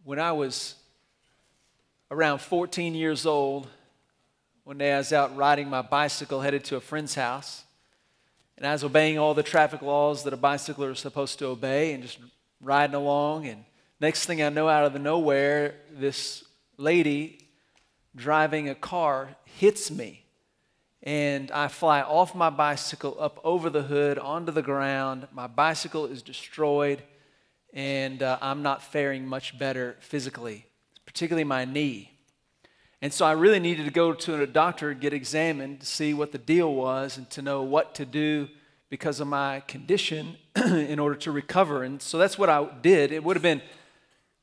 When I was around 14 years old, one day I was out riding my bicycle headed to a friend's house, and I was obeying all the traffic laws that a bicycler is supposed to obey and just riding along. And next thing I know, out of the nowhere, this lady driving a car hits me, and I fly off my bicycle up over the hood onto the ground. My bicycle is destroyed, and I'm not faring much better physically, particularly my knee. And so I really needed to go to a doctor and get examined to see what the deal was and to know what to do because of my condition in order to recover. And so that's what I did. It would have been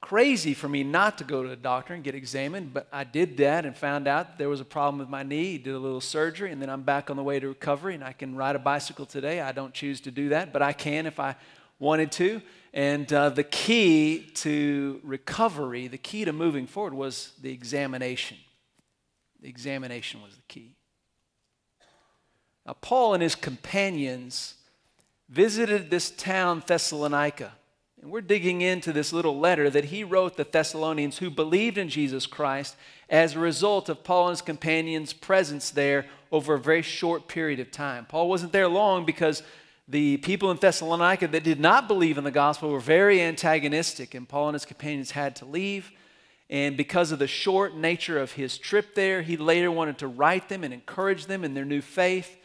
crazy for me not to go to a doctor and get examined, but I did that and found out there was a problem with my knee, did a little surgery, and then I'm back on the way to recovery, and I can ride a bicycle today. I don't choose to do that, but I can if I wanted to. And the key to recovery, the key to moving forward was the examination. The examination was the key. Now, Paul and his companions visited this town, Thessalonica. And we're digging into this little letter that he wrote the Thessalonians who believed in Jesus Christ as a result of Paul and his companions' presence there over a very short period of time. Paul wasn't there long because the people in Thessalonica that did not believe in the gospel were very antagonistic, and Paul and his companions had to leave. And because of the short nature of his trip there, he later wanted to write them and encourage them in their new faith.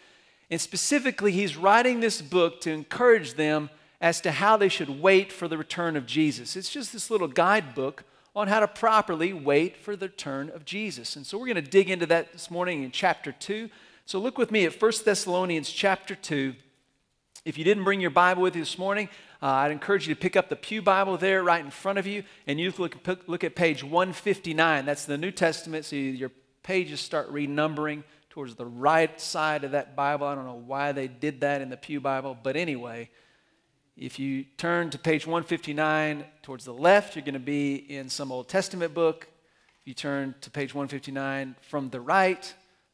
And specifically, he's writing this book to encourage them as to how they should wait for the return of Jesus. It's just this little guidebook on how to properly wait for the return of Jesus. And so we're going to dig into that this morning in chapter 2. So look with me at 1 Thessalonians chapter 2. If you didn't bring your Bible with you this morning, I'd encourage you to pick up the Pew Bible there right in front of you, and you look at page 159. That's the New Testament, so your pages start renumbering towards the right side of that Bible. I don't know why they did that in the Pew Bible, but anyway, if you turn to page 159 towards the left, you're going to be in some Old Testament book. If you turn to page 159 from the right,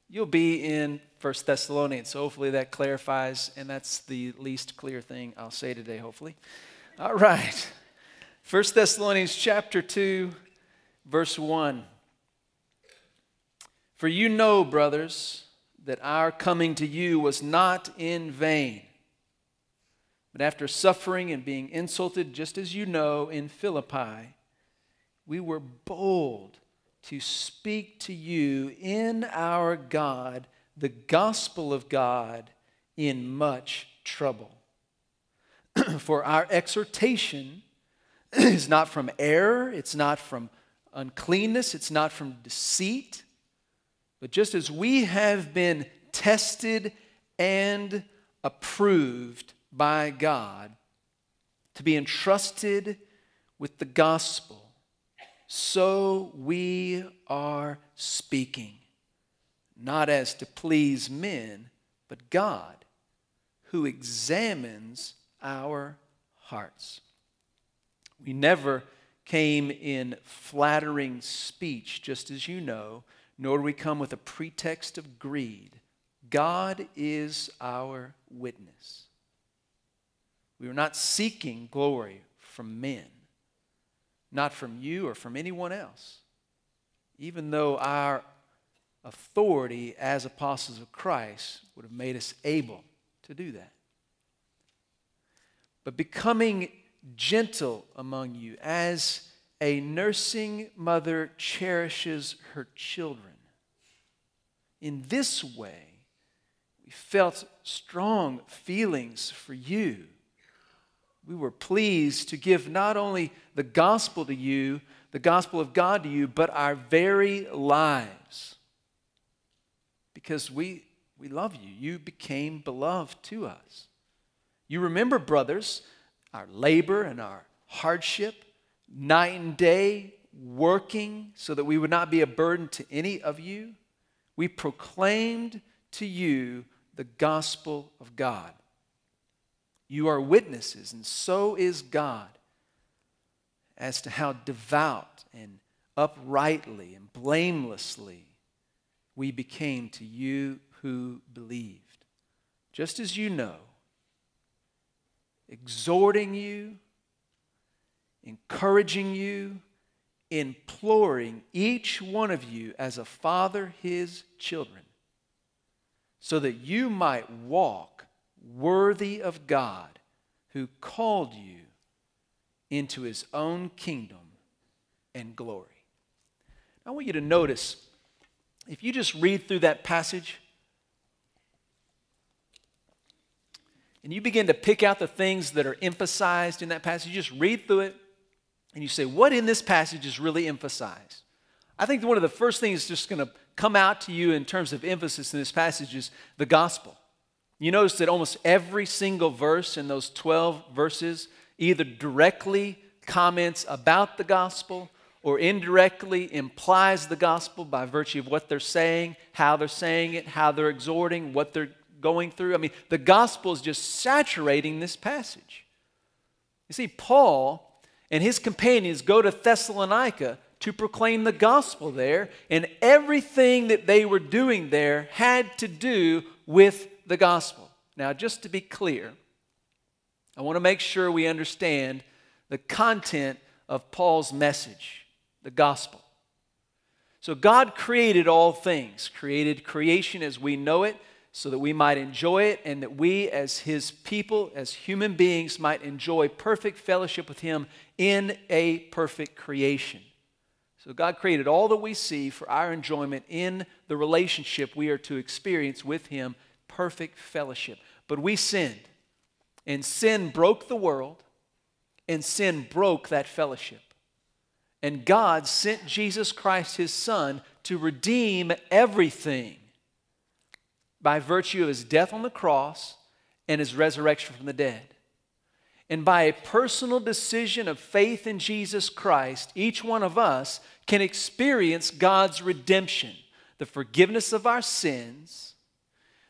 you'll be in 1 Thessalonians. So hopefully that clarifies, and that's the least clear thing I'll say today, hopefully. All right. 1 Thessalonians chapter 2, verse 1. For you know, brothers, that our coming to you was not in vain. But after suffering and being insulted, just as you know, in Philippi, we were bold to speak to you in our God, the gospel of God, in much trouble. For our exhortation is not from error, it's not from uncleanness, it's not from deceit, but just as we have been tested and approved by God to be entrusted with the gospel, so we are speaking, not as to please men, but God, who examines our hearts. We never came in flattering speech, just as you know, nor do we come with a pretext of greed. God is our witness. We are not seeking glory from men, not from you or from anyone else, even though our authority as apostles of Christ would have made us able to do that. But becoming gentle among you as a nursing mother cherishes her children. In this way, we felt strong feelings for you. We were pleased to give not only the gospel to you, the gospel of God to you, but our very lives. Because we love you. You became beloved to us. You remember, brothers, our labor and our hardship, night and day, working so that we would not be a burden to any of you. We proclaimed to you the gospel of God. You are witnesses, and so is God, as to how devout and uprightly and blamelessly we became to you who believed. Just as you know, exhorting you, encouraging you imploring each one of you as a father his children, so that you might walk worthy of God, who called you into his own kingdom and glory. I want you to notice, if you just read through that passage and you begin to pick out the things that are emphasized in that passage, you just read through it and you say, what in this passage is really emphasized? I think one of the first things just going to come out to you in terms of emphasis in this passage is the gospel. You notice that almost every single verse in those 12 verses either directly comments about the gospel or indirectly implies the gospel by virtue of what they're saying, how they're saying it, how they're exhorting, what they're going through. I mean, the gospel is just saturating this passage. You see, Paul and his companions go to Thessalonica to proclaim the gospel there, and everything that they were doing there had to do with the gospel. Now, just to be clear, I want to make sure we understand the content of Paul's message. The gospel. So God created all things, created creation as we know it, so that we might enjoy it, and that we as his people, as human beings, might enjoy perfect fellowship with him in a perfect creation. So God created all that we see for our enjoyment in the relationship we are to experience with him, perfect fellowship. But we sinned, and sin broke the world, and sin broke that fellowship. And God sent Jesus Christ, his Son, to redeem everything by virtue of his death on the cross and his resurrection from the dead. And by a personal decision of faith in Jesus Christ, each one of us can experience God's redemption, the forgiveness of our sins,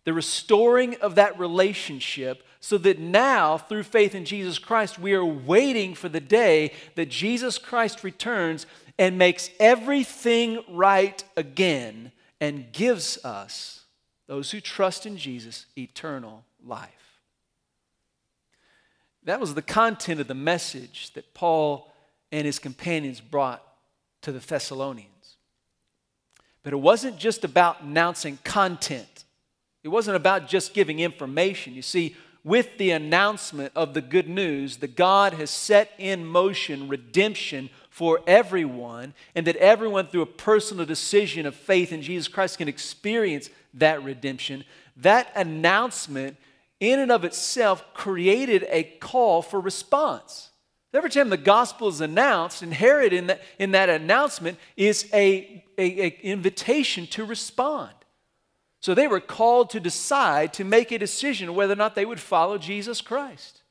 the restoring of that relationship, so that now, through faith in Jesus Christ, we are waiting for the day that Jesus Christ returns and makes everything right again and gives us, those who trust in Jesus, eternal life. That was the content of the message that Paul and his companions brought to the Thessalonians. But it wasn't just about announcing content. It wasn't about just giving information. You see, with the announcement of the good news that God has set in motion redemption for everyone, and that everyone through a personal decision of faith in Jesus Christ can experience that redemption, that announcement in and of itself created a call for response. Every time the gospel is announced, inherent in that announcement is an invitation to respond. So they were called to decide, to make a decision whether or not they would follow Jesus Christ.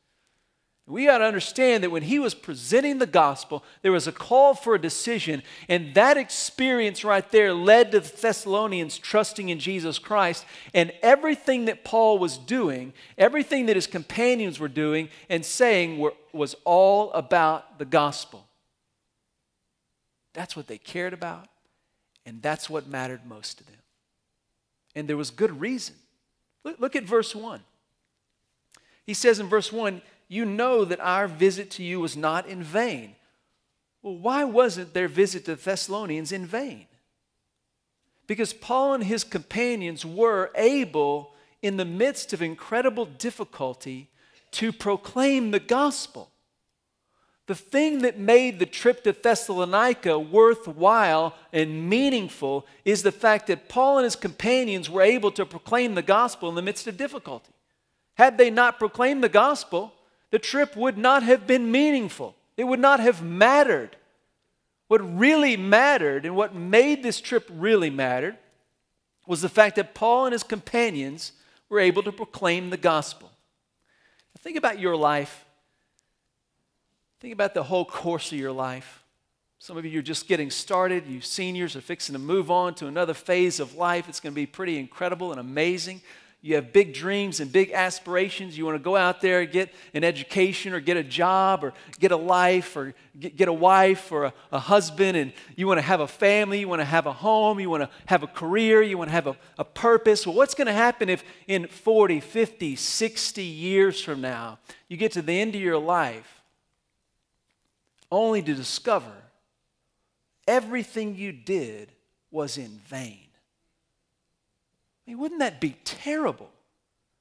We got to understand that when he was presenting the gospel, there was a call for a decision, and that experience right there led to the Thessalonians trusting in Jesus Christ, and everything that Paul was doing, everything that his companions were doing and saying was all about the gospel. That's what they cared about, and that's what mattered most to them. And there was good reason. Look at verse 1. He says in verse 1, you know that our visit to you was not in vain. Well, why wasn't their visit to the Thessalonians in vain? Because Paul and his companions were able, in the midst of incredible difficulty, to proclaim the gospel. The thing that made the trip to Thessalonica worthwhile and meaningful is the fact that Paul and his companions were able to proclaim the gospel in the midst of difficulty. Had they not proclaimed the gospel, the trip would not have been meaningful. It would not have mattered. What really mattered and what made this trip really mattered was the fact that Paul and his companions were able to proclaim the gospel. Now, think about your life. Think about the whole course of your life. Some of you are just getting started. You seniors are fixing to move on to another phase of life. It's going to be pretty incredible and amazing. You have big dreams and big aspirations. You want to go out there and get an education or get a job or get a life or get a wife or a husband, and you want to have a family. You want to have a home. You want to have a career. You want to have a purpose. Well, what's going to happen if in 40, 50, 60 years from now you get to the end of your life only to discover everything you did was in vain. I mean, wouldn't that be terrible?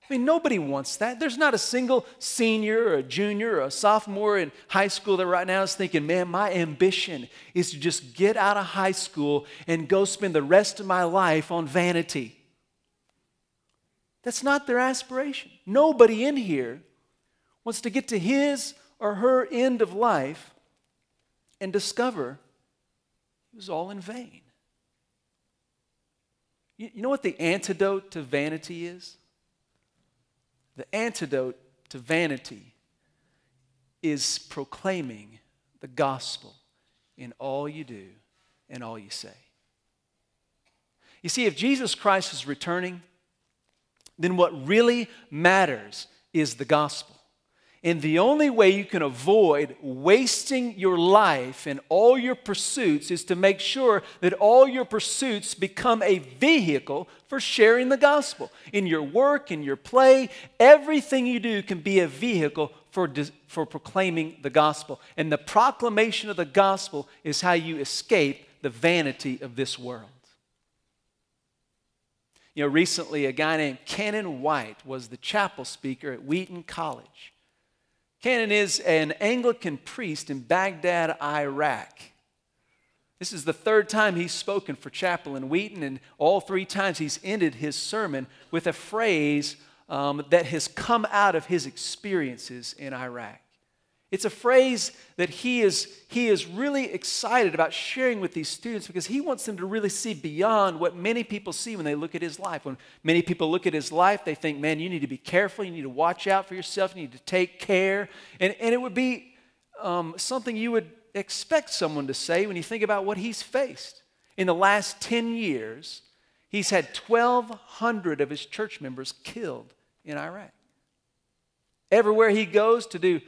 I mean, nobody wants that. There's not a single senior or a junior or a sophomore in high school that right now is thinking, man, my ambition is to just get out of high school and go spend the rest of my life on vanity. That's not their aspiration. Nobody in here wants to get to his or her end of life and discover it was all in vain. You know what the antidote to vanity is? The antidote to vanity is proclaiming the gospel in all you do and all you say. You see, if Jesus Christ is returning, then what really matters is the gospel. And the only way you can avoid wasting your life in all your pursuits is to make sure that all your pursuits become a vehicle for sharing the gospel. In your work, in your play, everything you do can be a vehicle for proclaiming the gospel. And the proclamation of the gospel is how you escape the vanity of this world. You know, recently a guy named Canon White was the chapel speaker at Wheaton College. Canon is an Anglican priest in Baghdad, Iraq. This is the third time he's spoken for chapel in Wheaton, and all three times he's ended his sermon with a phrase that has come out of his experiences in Iraq. It's a phrase that he is really excited about sharing with these students because he wants them to really see beyond what many people see when they look at his life. When many people look at his life, they think, man, you need to be careful, you need to watch out for yourself, you need to take care. And it would be something you would expect someone to say when you think about what he's faced. In the last 10 years, he's had 1,200 of his church members killed in Iraq. Everywhere he goes to do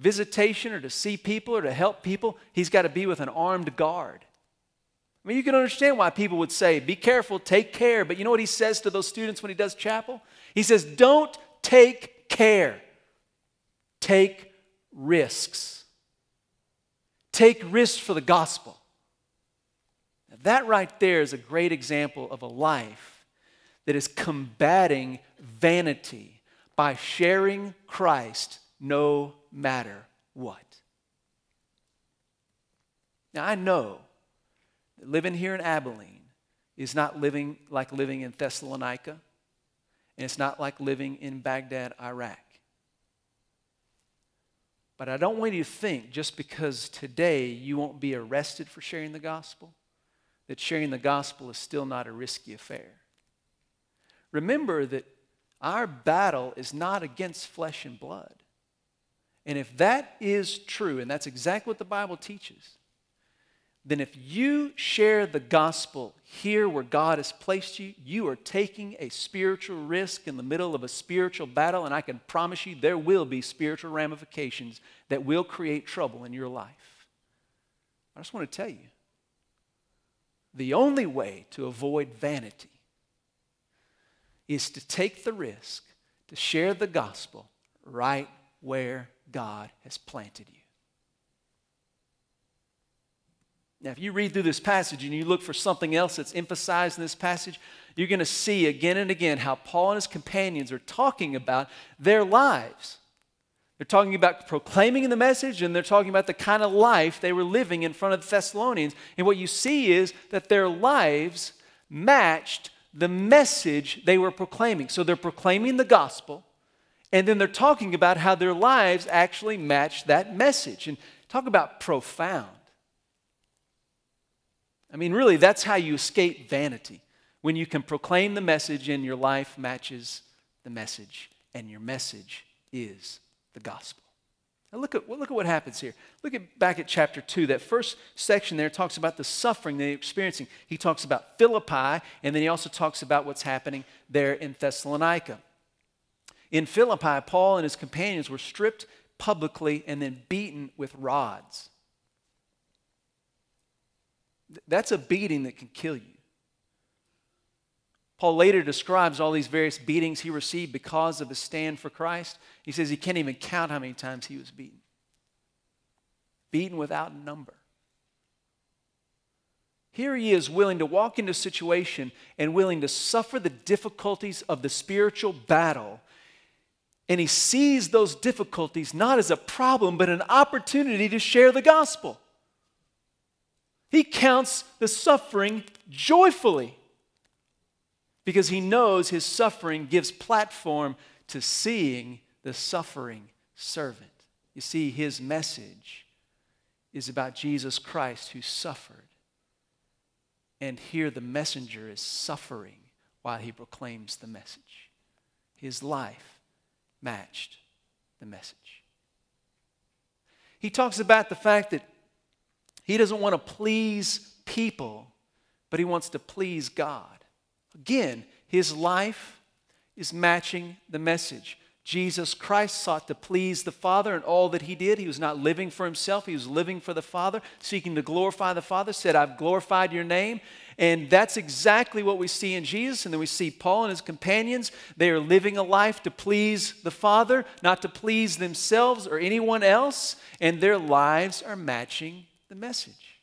visitation or to see people or to help people, he's got to be with an armed guard. I mean, you can understand why people would say, be careful, take care. But you know what he says to those students when he does chapel? He says, don't take care. Take risks. Take risks for the gospel. Now, that right there is a great example of a life that is combating vanity by sharing Christ no matter what. Now, I know that living here in Abilene is not living like living in Thessalonica, and it's not like living in Baghdad, Iraq. But I don't want you to think just because today you won't be arrested for sharing the gospel, that sharing the gospel is still not a risky affair. Remember that our battle is not against flesh and blood. And if that is true, and that's exactly what the Bible teaches, then if you share the gospel here where God has placed you, you are taking a spiritual risk in the middle of a spiritual battle, and I can promise you there will be spiritual ramifications that will create trouble in your life. I just want to tell you, the only way to avoid vanity is to take the risk to share the gospel right where God has planted you. Now, if you read through this passage and you look for something else that's emphasized in this passage, you're going to see again and again how Paul and his companions are talking about their lives. They're talking about proclaiming the message, and they're talking about the kind of life they were living in front of the Thessalonians. And what you see is that their lives matched the message they were proclaiming. So they're proclaiming the gospel, and then they're talking about how their lives actually match that message. And talk about profound. I mean, really, that's how you escape vanity. When you can proclaim the message and your life matches the message, and your message is the gospel. Now look at what happens here. Back at chapter 2. That first section there talks about the suffering they're experiencing. He talks about Philippi, and then he also talks about what's happening there in Thessalonica. In Philippi, Paul and his companions were stripped publicly and then beaten with rods. That's a beating that can kill you. Paul later describes all these various beatings he received because of his stand for Christ. He says he can't even count how many times he was beaten. Beaten without number. Here he is willing to walk into a situation and willing to suffer the difficulties of the spiritual battle. And he sees those difficulties not as a problem, but an opportunity to share the gospel. He counts the suffering joyfully because he knows his suffering gives platform to seeing the suffering servant. You see, his message is about Jesus Christ who suffered. And here the messenger is suffering while he proclaims the message. His life matched the message. He talks about the fact that he doesn't want to please people, but he wants to please God. Again, his life is matching the message. Jesus Christ sought to please the Father in all that he did. He was not living for himself. He was living for the Father, seeking to glorify the Father, said, I've glorified your name. And that's exactly what we see in Jesus. And then we see Paul and his companions. They are living a life to please the Father, not to please themselves or anyone else. And their lives are matching the message.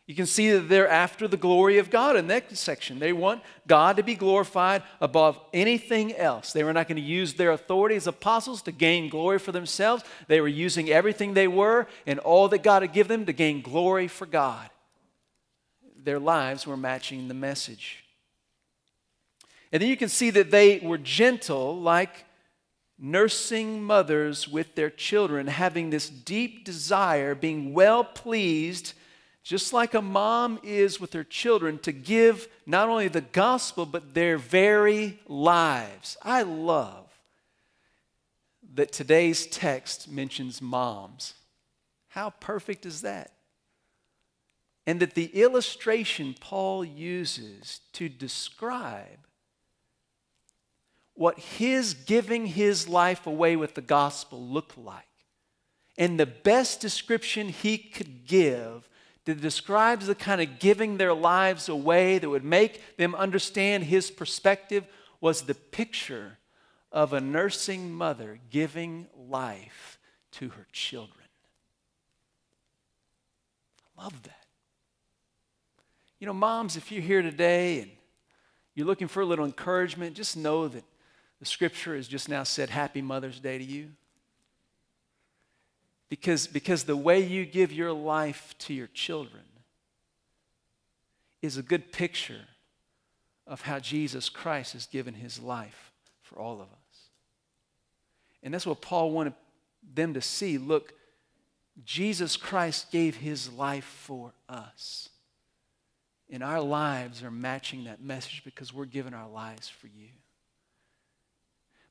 You can see that they're after the glory of God in that section. They want God to be glorified above anything else. They were not going to use their authority as apostles to gain glory for themselves. They were using everything they were and all that God had given them to gain glory for God. Their lives were matching the message. And then you can see that they were gentle, like nursing mothers with their children, having this deep desire, being well pleased, just like a mom is with her children, to give not only the gospel, but their very lives. I love that today's text mentions moms. How perfect is that? And that the illustration Paul uses to describe what his giving his life away with the gospel looked like, and the best description he could give that describes the kind of giving their lives away that would make them understand his perspective, was the picture of a nursing mother giving life to her children. I love that. You know, moms, if you're here today and you're looking for a little encouragement, just know that the scripture has just now said Happy Mother's Day to you. Because the way you give your life to your children is a good picture of how Jesus Christ has given his life for all of us. And that's what Paul wanted them to see. Look, Jesus Christ gave his life for us. And our lives are matching that message because we're giving our lives for you.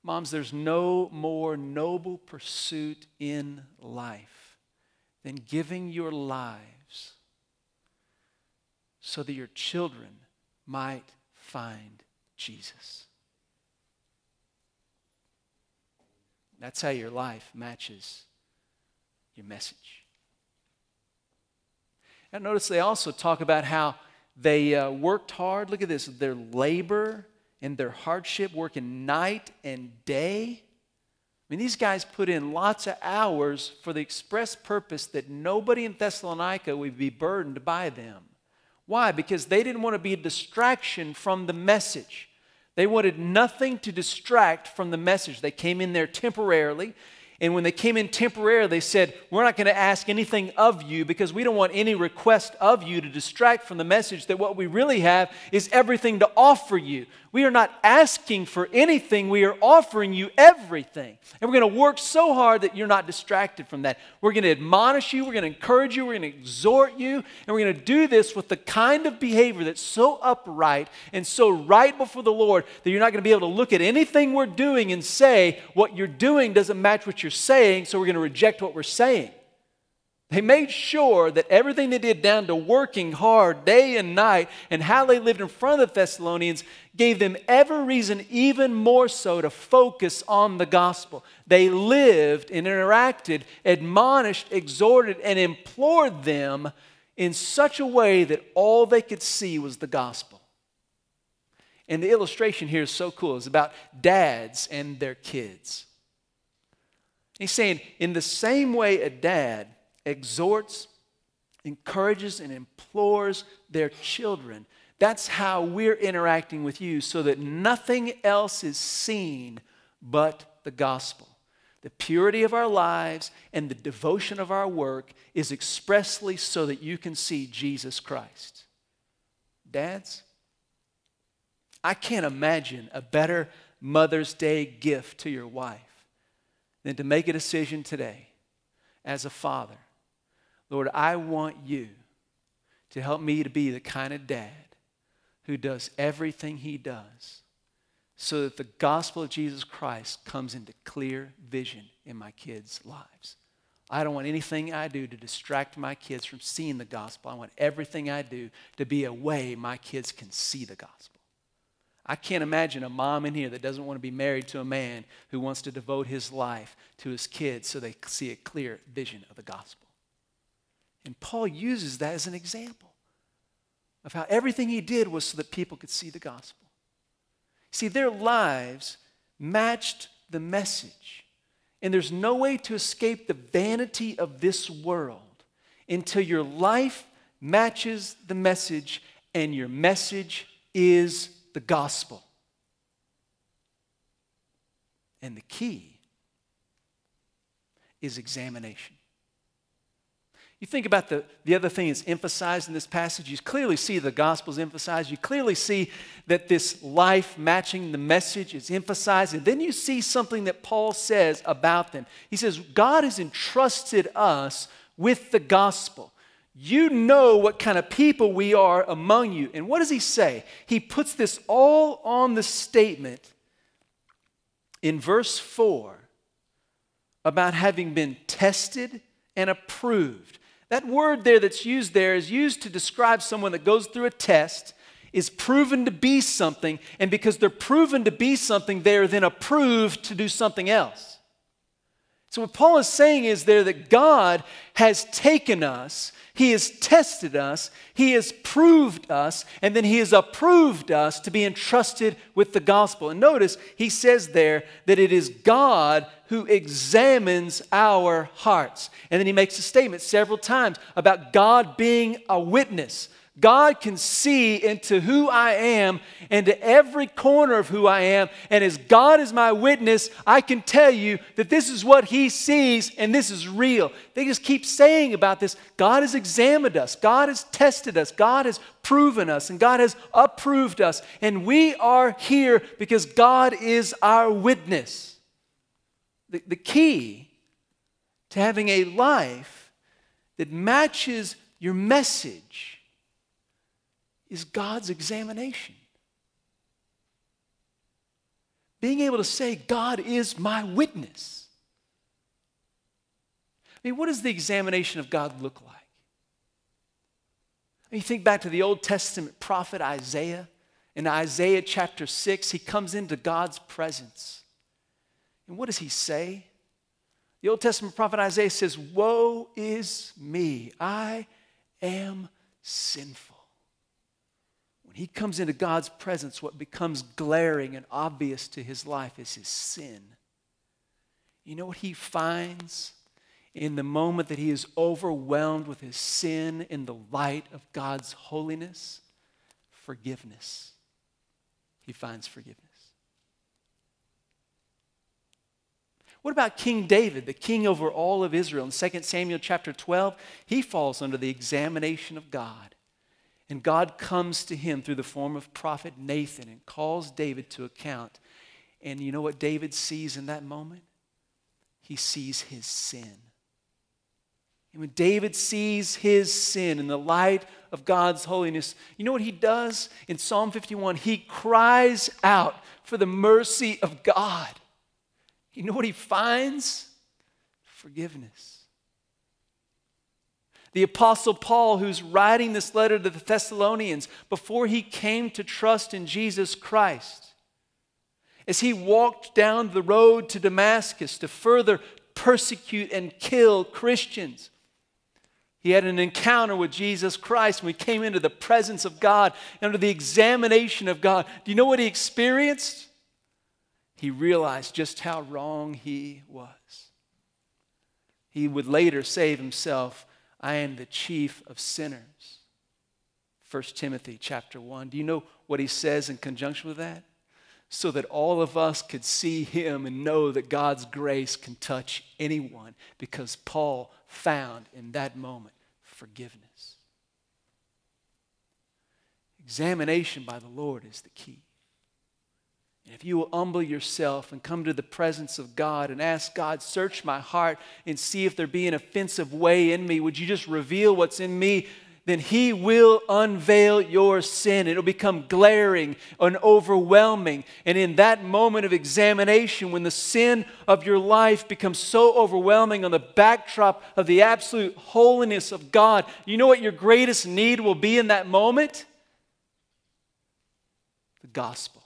Moms, there's no more noble pursuit in life than giving your lives so that your children might find Jesus. That's how your life matches your message. And notice they also talk about how they worked hard. Look at this, their labor and their hardship, working night and day. I mean, these guys put in lots of hours for the express purpose that nobody in Thessalonica would be burdened by them. Why? Because they didn't want to be a distraction from the message. They wanted nothing to distract from the message. They came in there temporarily. And when they came in temporarily, they said, we're not going to ask anything of you because we don't want any request of you to distract from the message that what we really have is everything to offer you. We are not asking for anything. We are offering you everything. And we're going to work so hard that you're not distracted from that. We're going to admonish you. We're going to encourage you. We're going to exhort you. And we're going to do this with the kind of behavior that's so upright and so right before the Lord that you're not going to be able to look at anything we're doing and say, what you're doing doesn't match what you're saying, so we're going to reject what we're saying. They made sure that everything they did, down to working hard day and night and how they lived in front of the Thessalonians, gave them every reason, even more so, to focus on the gospel. They lived and interacted, admonished, exhorted, and implored them in such a way that all they could see was the gospel. And the illustration here is so cool. It's about dads and their kids. He's saying, in the same way a dad exhorts encourages and implores their children. That's how we're interacting with you, so that nothing else is seen but the gospel. The purity of our lives and the devotion of our work is expressly so that you can see Jesus Christ. Dads, I can't imagine a better Mother's Day gift to your wife than to make a decision today as a father. Lord, I want you to help me to be the kind of dad who does everything he does so that the gospel of Jesus Christ comes into clear vision in my kids' lives. I don't want anything I do to distract my kids from seeing the gospel. I want everything I do to be a way my kids can see the gospel. I can't imagine a mom in here that doesn't want to be married to a man who wants to devote his life to his kids so they see a clear vision of the gospel. And Paul uses that as an example of how everything he did was so that people could see the gospel. See, their lives matched the message. And there's no way to escape the vanity of this world until your life matches the message, and your message is the gospel. And the key is examination. You think about the other thing that's emphasized in this passage. You clearly see the gospel is emphasized. You clearly see that this life matching the message is emphasized. And then you see something that Paul says about them. He says, God has entrusted us with the gospel. You know what kind of people we are among you. And what does he say? He puts this all on the statement in verse 4 about having been tested and approved. That word there that's used there is used to describe someone that goes through a test, is proven to be something, and because they're proven to be something, they are then approved to do something else. So what Paul is saying is there that God has taken us, He has tested us, He has proved us, and then He has approved us to be entrusted with the gospel. And notice, he says there that it is God who examines our hearts. And then he makes a statement several times about God being a witness. God can see into who I am and to every corner of who I am. And as God is my witness, I can tell you that this is what He sees and this is real. They just keep saying about this. God has examined us. God has tested us. God has proven us. And God has approved us. And we are here because God is our witness. The key to having a life that matches your message is God's examination. Being able to say, God is my witness. I mean, what does the examination of God look like? I mean, you think back to the Old Testament prophet Isaiah. In Isaiah chapter 6, he comes into God's presence. And what does he say? The Old Testament prophet Isaiah says, "Woe is me, I am sinful." When he comes into God's presence, what becomes glaring and obvious to his life is his sin. You know what he finds in the moment that he is overwhelmed with his sin in the light of God's holiness? Forgiveness. He finds forgiveness. What about King David, the king over all of Israel? In 2 Samuel chapter 12, he falls under the examination of God. And God comes to him through the form of prophet Nathan and calls David to account. And you know what David sees in that moment? He sees his sin. And when David sees his sin in the light of God's holiness, you know what he does? In Psalm 51, he cries out for the mercy of God. You know what he finds? Forgiveness. The Apostle Paul, who's writing this letter to the Thessalonians before he came to trust in Jesus Christ, as he walked down the road to Damascus to further persecute and kill Christians, he had an encounter with Jesus Christ when he came into the presence of God, under the examination of God. Do you know what he experienced? He realized just how wrong he was. He would later say of himself, I am the chief of sinners. 1 Timothy chapter 1. Do you know what he says in conjunction with that? So that all of us could see him and know that God's grace can touch anyone, because Paul found in that moment forgiveness. Examination by the Lord is the key. And if you will humble yourself and come to the presence of God and ask God, search my heart and see if there be an offensive way in me, would you just reveal what's in me? Then he will unveil your sin. It'll become glaring and overwhelming. And in that moment of examination, when the sin of your life becomes so overwhelming on the backdrop of the absolute holiness of God, you know what your greatest need will be in that moment? The gospel.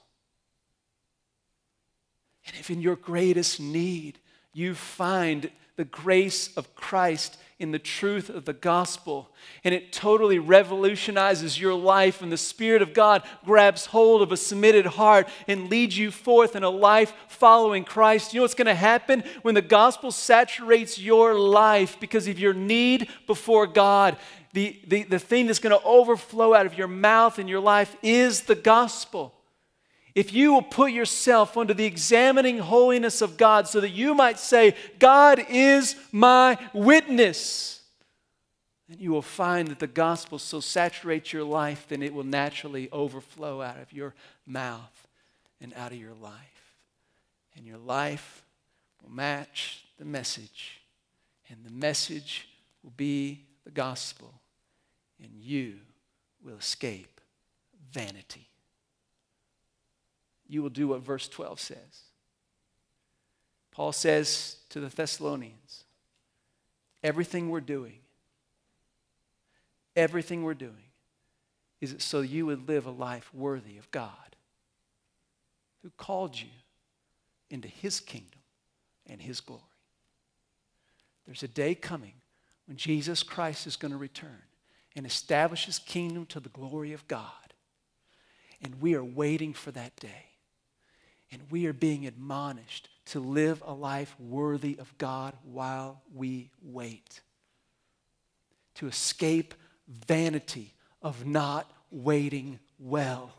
And if in your greatest need you find the grace of Christ in the truth of the gospel, and it totally revolutionizes your life, and the Spirit of God grabs hold of a submitted heart and leads you forth in a life following Christ, you know what's going to happen when the gospel saturates your life because of your need before God? The thing that's going to overflow out of your mouth and your life is the gospel. If you will put yourself under the examining holiness of God so that you might say, God is my witness, then you will find that the gospel so saturates your life, then it will naturally overflow out of your mouth and out of your life. And your life will match the message, and the message will be the gospel, and you will escape vanity. You will do what verse 12 says. Paul says to the Thessalonians, everything we're doing is it so you would live a life worthy of God, who called you into his kingdom and his glory. There's a day coming when Jesus Christ is going to return and establish his kingdom to the glory of God. And we are waiting for that day. And we are being admonished to live a life worthy of God while we wait. To escape vanity of not waiting well.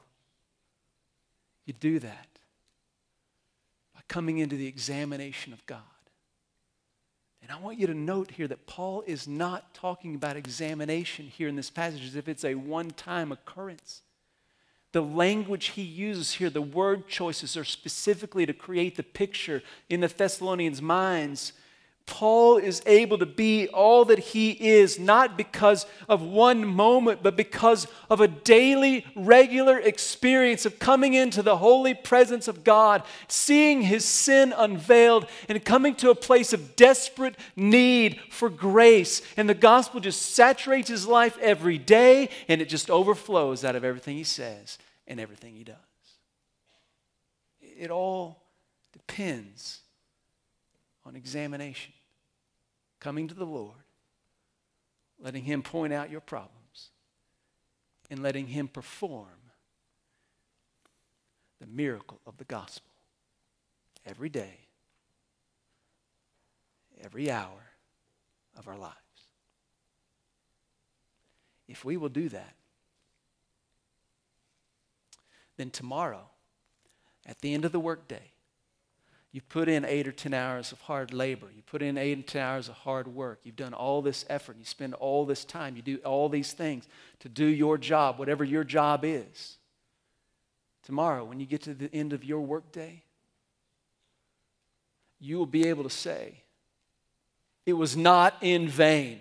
You do that by coming into the examination of God. And I want you to note here that Paul is not talking about examination here in this passage as if it's a one-time occurrence. The language he uses here, the word choices, are specifically to create the picture in the Thessalonians' minds. Paul is able to be all that he is, not because of one moment, but because of a daily, regular experience of coming into the holy presence of God, seeing his sin unveiled, and coming to a place of desperate need for grace. And the gospel just saturates his life every day, and it just overflows out of everything he says and everything he does. It all depends on examination. Coming to the Lord, letting him point out your problems, and letting him perform the miracle of the gospel every day, every hour of our lives. If we will do that, then tomorrow, at the end of the workday, you've put in 8 or 10 hours of hard labor. You put in 8 or 10 hours of hard work. You've done all this effort. You spend all this time. You do all these things to do your job, whatever your job is. Tomorrow, when you get to the end of your workday, you will be able to say, it was not in vain.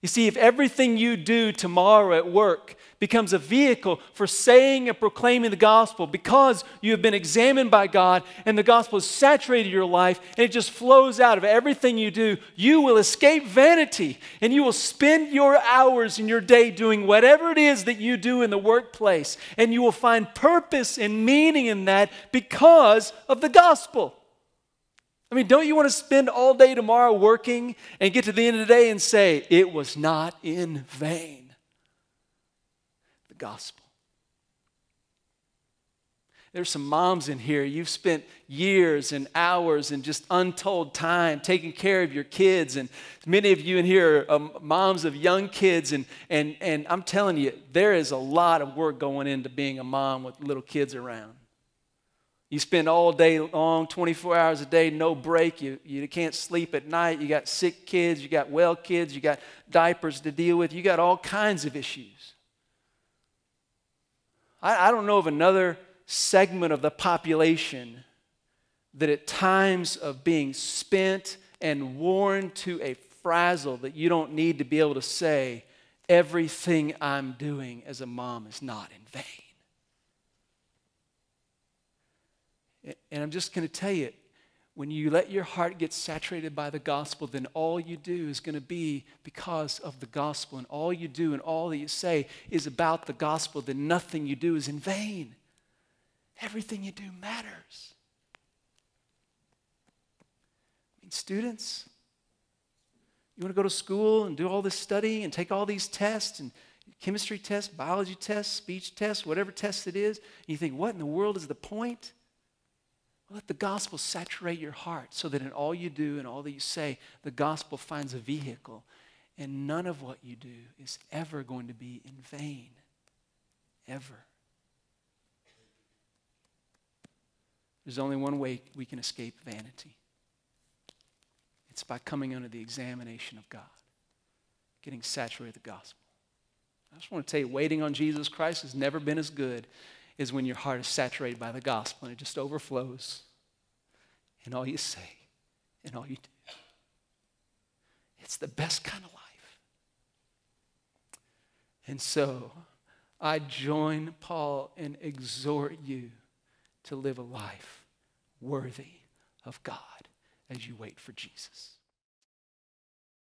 You see, if everything you do tomorrow at work becomes a vehicle for saying and proclaiming the gospel because you have been examined by God and the gospel has saturated your life and it just flows out of everything you do, you will escape vanity and you will spend your hours in your day doing whatever it is that you do in the workplace, and you will find purpose and meaning in that because of the gospel. I mean, don't you want to spend all day tomorrow working and get to the end of the day and say, it was not in vain? The gospel. There's some moms in here. You've spent years and hours and just untold time taking care of your kids. And many of you in here are moms of young kids. And I'm telling you, there is a lot of work going into being a mom with little kids around. You spend all day long, 24 hours a day, no break. You can't sleep at night. You got sick kids. You got well kids. You got diapers to deal with. You got all kinds of issues. I don't know of another segment of the population that at times of being spent and worn to a frazzle that you don't need to be able to say, everything I'm doing as a mom is not in vain. And I'm just going to tell you, when you let your heart get saturated by the gospel, then all you do is going to be because of the gospel. And all you do and all that you say is about the gospel. Then nothing you do is in vain. Everything you do matters. I mean, students, you want to go to school and do all this studying and take all these tests and chemistry tests, biology tests, speech tests, whatever test it is, and you think, what in the world is the point? Let the gospel saturate your heart so that in all you do and all that you say, the gospel finds a vehicle. And none of what you do is ever going to be in vain. Ever. There's only one way we can escape vanity. It's by coming under the examination of God, getting saturated with the gospel. I just want to tell you, waiting on Jesus Christ has never been as good as when your heart is saturated by the gospel and it just overflows in all you say and all you do. It's the best kind of life. And so I join Paul and exhort you to live a life worthy of God as you wait for Jesus.